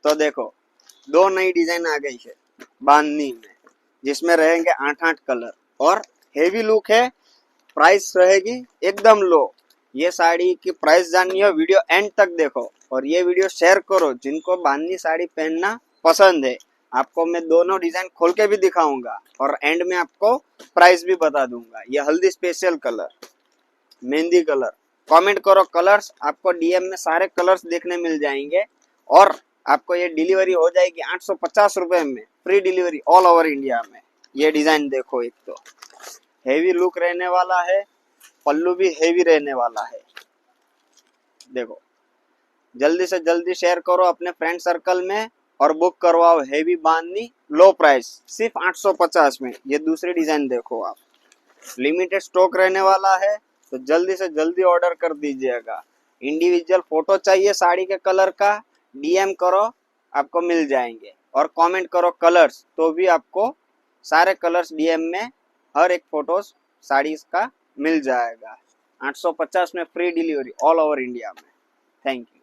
तो देखो दो नई डिजाइन आ गई है बांधनी में, जिसमें रहेंगे 8-8 कलर और हेवी लुक है। प्राइस रहेगी एकदम लो। ये साड़ी की प्राइस जाननी हो वीडियो एंड तक देखो और ये वीडियो शेयर करो जिनको बांधनी साड़ी पहनना पसंद है। आपको मैं दोनों डिजाइन खोल के भी दिखाऊंगा और एंड में आपको प्राइस भी बता दूंगा। ये हल्दी special colour, mehndi colour, comment करो कलर्स, आपको डीएम में सारे कलर्स देखने मिल जाएंगे और आपको ये डिलीवरी हो जाएगी 850 रुपए में, free delivery all over India में। ये डिजाइन देखो, एक तो हेवी लुक रहने वाला है, पल्लू भी हेवी रहने वाला है। देखो जल्दी से जल्दी शेयर करो अपने फ्रेंड सर्कल में और बुक करवाओ हेवी बांधनी लो प्राइस सिर्फ 850 में। ये दूसरी डिजाइन देखो आप, लिमिटेड स्टॉक रहने वाला है तो जल्दी से जल्दी ऑर्डर कर दीजिएगा। इंडिविजुअल फोटो चाहिए साड़ी के कलर का, डीएम करो आपको मिल जाएंगे और कमेंट करो कलर्स तो भी आपको सारे कलर्स डीएम में हर एक फोटोज साड़ी का मिल जाएगा। 850 में free delivery all over India में। Thank you.